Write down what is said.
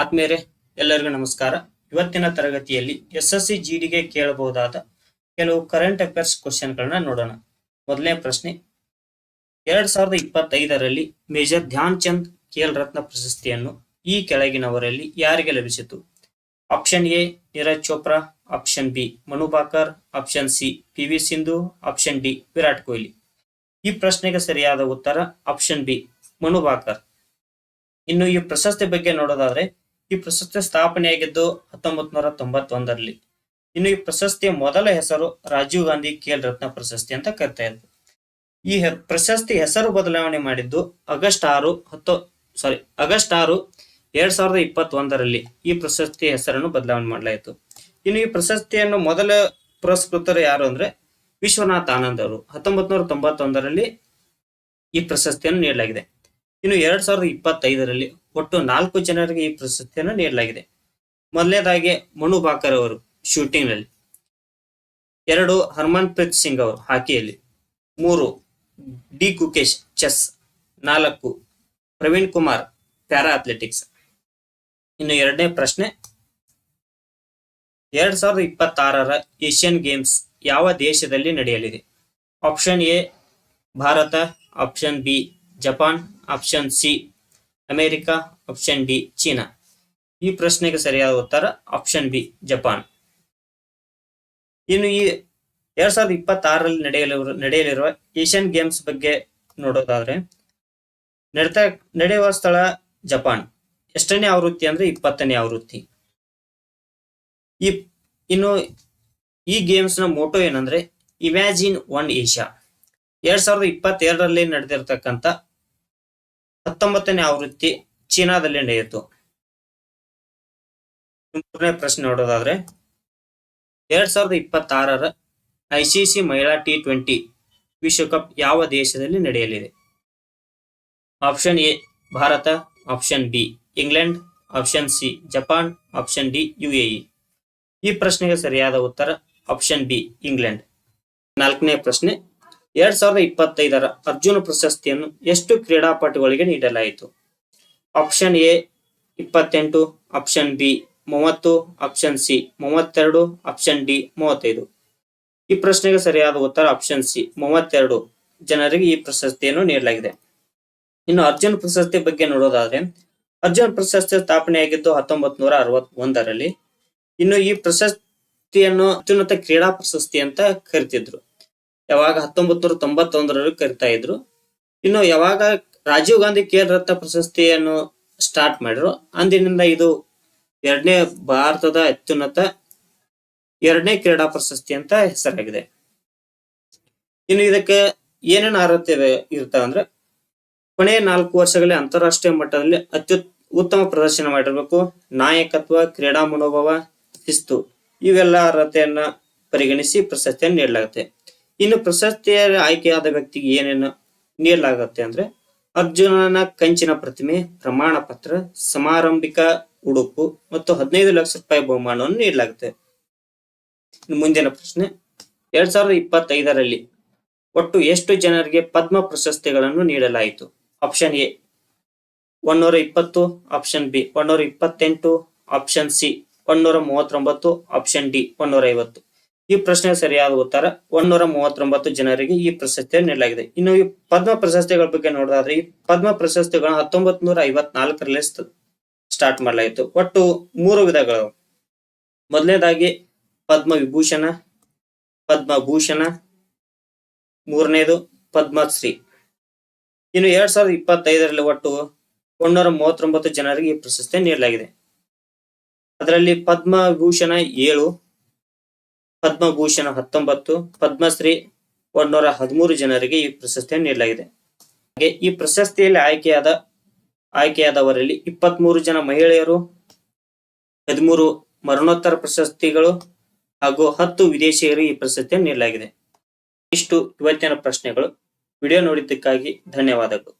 ಆತ್ಮೀಯರೇ, ಎಲ್ಲರಿಗೂ ನಮಸ್ಕಾರ. ಇವತ್ತಿನ ತರಗತಿಯಲ್ಲಿ SSC GDಗೆ ಕೇಳಬಹುದಾದ ಕೆಲವು ಕರೆಂಟ್ ಅಫೇರ್ಸ್ ಕ್ವಶನ್ಗಳನ್ನ ನೋಡೋಣ. ಮೊದಲನೇ ಪ್ರಶ್ನೆ, 2025ರಲ್ಲಿ ಮೇಜರ್ ಧ್ಯಾನ್ ಚಂದ್ ಖೇಲ್ ರತ್ನ ಪ್ರಶಸ್ತಿಯನ್ನು ಈ ಕೆಳಗಿನವರಲ್ಲಿ ಯಾರಿಗೆ ಲಭಿಸಿತು? Option A Neeraj Chopra, option B Manu Bhaker, option C PV Sindhu, option D Virat Kohli. ಈ ಪ್ರಶ್ನೆಗೆ ಸರಿಯಾದ ಉತ್ತರ ಆಪ್ಷನ್ ಬಿ ಮನು ಭಾಕರ್. ಇನ್ನು ಈ ಪ್ರಶಸ್ತಿ ಬಗ್ಗೆ ನೋಡೋದಾದ್ರೆ, ಈ ಪ್ರಶಸ್ತಿ ಸ್ಥಾಪನೆಯಾಗಿದ್ದು 1991ರಲ್ಲಿ. ಇನ್ನು ಈ ಪ್ರಶಸ್ತಿಯ ಮೊದಲ ಹೆಸರು ರಾಜೀವ್ ಗಾಂಧಿ ಖೇಲ್ ರತ್ನ ಪ್ರಶಸ್ತಿ ಅಂತ ಕರಿತಾ ಇದ್ರು. ಈ ಪ್ರಶಸ್ತಿ ಹೆಸರು ಬದಲಾವಣೆ ಮಾಡಿದ್ದು ಆಗಸ್ಟ್ 6, 2021ರಲ್ಲಿ ಈ ಪ್ರಶಸ್ತಿಯ ಹೆಸರನ್ನು ಬದಲಾವಣೆ ಮಾಡಲಾಯಿತು. ಇನ್ನು ಈ ಪ್ರಶಸ್ತಿಯನ್ನು ಮೊದಲ ಪುರಸ್ಕೃತರು ಯಾರು ಅಂದ್ರೆ ವಿಶ್ವನಾಥ್ ಆನಂದ್ ಅವರು. 1991ರಲ್ಲಿ ಈ ಪ್ರಶಸ್ತಿಯನ್ನು ನೀಡಲಾಗಿದೆ. ಇನ್ನು 2025ರಲ್ಲಿ ಒಟ್ಟು 4 ಜನರಿಗೆ ಈ ಪ್ರಶಸ್ತಿಯನ್ನು ನೀಡಲಾಗಿದೆ. ಮೊದಲನೇದಾಗಿ ಮನು ಭಾಕರ್ ಅವರು ಶೂಟಿಂಗ್ ನಲ್ಲಿ, 2 ಹರ್ಮನ್ ಪ್ರೀತ್ ಸಿಂಗ್ ಅವರು ಹಾಕಿಯಲ್ಲಿ, 3 D Gukesh chess, 4 Praveen Kumar para athletics. ಇನ್ನು ಎರಡನೇ ಪ್ರಶ್ನೆ, 2026ರ ಏಷ್ಯನ್ ಗೇಮ್ಸ್ ಯಾವ ದೇಶದಲ್ಲಿ ನಡೆಯಲಿದೆ? Option A Bharat, option B Japan, option C America, option D China. ಈ ಪ್ರಶ್ನೆಗೆ ಸರಿಯಾದ ಉತ್ತರ ಆಪ್ಷನ್ ಬಿ ಜಪಾನ್. ಇನ್ನು ಈ 2026ರಲ್ಲಿ ನಡೆಯಲಿರುವ ಏಷ್ಯನ್ ಗೇಮ್ಸ್ ಬಗ್ಗೆ ನೋಡೋದಾದ್ರೆ, ನಡೆಯುವ ಸ್ಥಳ ಜಪಾನ್. ಎಷ್ಟನೇ ಆವೃತ್ತಿ ಅಂದ್ರೆ 20ನೇ ಆವೃತ್ತಿ. ಇನ್ನು ಈ ಗೇಮ್ಸ್ ನ ಮೋಟೋ ಏನಂದ್ರೆ ಇಮ್ಯಾಜಿನ್ ಒನ್ ಏಷ್ಯಾ. 2022ರಲ್ಲಿ ನಡೆದಿರ್ತಕ್ಕಂಥ 19ನೇ ಆವೃತ್ತಿ ಚೀನಾದಲ್ಲಿ ನಡೆಯಿತು. ಮೂರನೇ ಪ್ರಶ್ನೆ ನೋಡೋದಾದ್ರೆ, 2026ರ ICC ಮಹಿಳಾ T20 ವಿಶ್ವಕಪ್ ಯಾವ ದೇಶದಲ್ಲಿ ನಡೆಯಲಿದೆ? Option A Bharat, option B England, option C Japan, option D UAE. ಈ ಪ್ರಶ್ನೆಗೆ ಸರಿಯಾದ ಉತ್ತರ ಆಪ್ಷನ್ ಬಿ ಇಂಗ್ಲೆಂಡ್. ನಾಲ್ಕನೇ ಪ್ರಶ್ನೆ, 2025ರ ಅರ್ಜುನ ಪ್ರಶಸ್ತಿಯನ್ನು ಎಷ್ಟು ಕ್ರೀಡಾಪಟುಗಳಿಗೆ ನೀಡಲಾಯಿತು? Option A 28, option B 30, option C 32, option D 35. ಈ ಪ್ರಶ್ನೆಗೆ ಸರಿಯಾದ ಉತ್ತರ ಆಪ್ಷನ್ ಸಿ 32 ಜನರಿಗೆ ಈ ಪ್ರಶಸ್ತಿಯನ್ನು ನೀಡಲಾಗಿದೆ. ಇನ್ನು ಅರ್ಜುನ್ ಪ್ರಶಸ್ತಿ ಬಗ್ಗೆ ನೋಡೋದಾದ್ರೆ, ಅರ್ಜುನ್ ಪ್ರಶಸ್ತಿ ಸ್ಥಾಪನೆಯಾಗಿದ್ದು 1961ರಲ್ಲಿ. ಇನ್ನು ಈ ಪ್ರಶಸ್ತಿಯನ್ನು ಅತ್ಯುನ್ನತ ಕ್ರೀಡಾ ಪ್ರಶಸ್ತಿ ಅಂತ ಕರಿತಿದ್ರು. ಯಾವಾಗ 1991ರಲ್ಲಿ ಕರಿತಾ ಇದ್ರು. ಇನ್ನು ಯಾವಾಗ ರಾಜೀವ್ ಗಾಂಧಿ ಖೇಲ್ ರತ್ನ ಪ್ರಶಸ್ತಿಯನ್ನು ಸ್ಟಾರ್ಟ್ ಮಾಡಿದ್ರು, ಅಂದಿನಿಂದ ಇದು ಭಾರತದ ಅತ್ಯುನ್ನತ 2ನೇ ಕ್ರೀಡಾ ಪ್ರಶಸ್ತಿ ಅಂತ ಹೆಸರಾಗಿದೆ. ಇನ್ನು ಇದಕ್ಕೆ ಏನೇನು ಅರ್ಹತೆ ಇರ್ತಾವ ಅಂದ್ರೆ, ಕೊನೆಯ 4 ವರ್ಷಗಳಲ್ಲಿ ಅಂತಾರಾಷ್ಟ್ರೀಯ ಮಟ್ಟದಲ್ಲಿ ಉತ್ತಮ ಪ್ರದರ್ಶನ ಮಾಡಿರ್ಬೇಕು, ನಾಯಕತ್ವ, ಕ್ರೀಡಾ ಮನೋಭಾವ, ಶಿಸ್ತು, ಇವೆಲ್ಲ ಅರ್ಹತೆಯನ್ನ ಪರಿಗಣಿಸಿ ಪ್ರಶಸ್ತಿಯನ್ನು ನೀಡಲಾಗುತ್ತೆ. ಇನ್ನು ಪ್ರಶಸ್ತಿಯ ಆಯ್ಕೆಯಾದ ವ್ಯಕ್ತಿಗೆ ಏನೇನು ನೀಡಲಾಗುತ್ತೆ ಅಂದ್ರೆ, ಅರ್ಜುನನ ಕಂಚಿನ ಪ್ರತಿಮೆ, ಪ್ರಮಾಣ ಪತ್ರ, ಸಮಾರಂಭಿಕ ಉಡುಪು ಮತ್ತು 15 ಲಕ್ಷ ರೂಪಾಯಿ ಬಹುಮಾನವನ್ನು ನೀಡಲಾಗುತ್ತೆ. ಮುಂದಿನ ಪ್ರಶ್ನೆ, 2025ರಲ್ಲಿ ಒಟ್ಟು ಎಷ್ಟು ಜನರಿಗೆ ಪದ್ಮ ಪ್ರಶಸ್ತಿಗಳನ್ನು ನೀಡಲಾಯಿತು? Option A 120, option B 128, option C 139, option D 150. ಈ ಪ್ರಶ್ನೆಗೆ ಸರಿಯಾದ ಉತ್ತರ 139 ಜನರಿಗೆ ಈ ಪ್ರಶಸ್ತಿಯನ್ನು ನೀಡಲಾಗಿದೆ. ಇನ್ನು ಈ ಪದ್ಮ ಪ್ರಶಸ್ತಿಗಳ ಬಗ್ಗೆ ನೋಡೋದಾದ್ರೆ, ಈ ಪದ್ಮ ಪ್ರಶಸ್ತಿಗಳನ್ನು 1954ರಲ್ಲಿ ಸ್ಟಾರ್ಟ್ ಮಾಡಲಾಯಿತು. ಒಟ್ಟು 3 ವಿಧಗಳು. ಮೊದಲನೇದಾಗಿ ಪದ್ಮವಿಭೂಷಣ, ಪದ್ಮಭೂಷಣ, ಮೂರನೇದು ಪದ್ಮಶ್ರೀ. ಇನ್ನು 2025ರಲ್ಲಿ ಒಟ್ಟು 139 ಜನರಿಗೆ ಈ ಪ್ರಶಸ್ತಿಯನ್ನು ನೀಡಲಾಗಿದೆ. ಅದರಲ್ಲಿ ಪದ್ಮವಿಭೂಷಣ 7, ಪದ್ಮಭೂಷಣ 19, ಪದ್ಮಶ್ರೀ 113 ಜನರಿಗೆ ಈ ಪ್ರಶಸ್ತಿಯನ್ನು ನೀಡಲಾಗಿದೆ. ಹಾಗೆ ಈ ಪ್ರಶಸ್ತಿಯಲ್ಲಿ ಆಯ್ಕೆಯಾದವರಲ್ಲಿ 23 ಜನ ಮಹಿಳೆಯರು, 13 ಮರಣೋತ್ತರ ಪ್ರಶಸ್ತಿಗಳು ಹಾಗೂ 10 ವಿದೇಶಿಯರಿಗೆ ಈ ಪ್ರಶಸ್ತಿಯನ್ನು ನೀಡಲಾಗಿದೆ. ಇಷ್ಟು ಇವತ್ತಿನ ಪ್ರಶ್ನೆಗಳು. ವಿಡಿಯೋ ನೋಡಿದ್ದಕ್ಕಾಗಿ ಧನ್ಯವಾದಗಳು.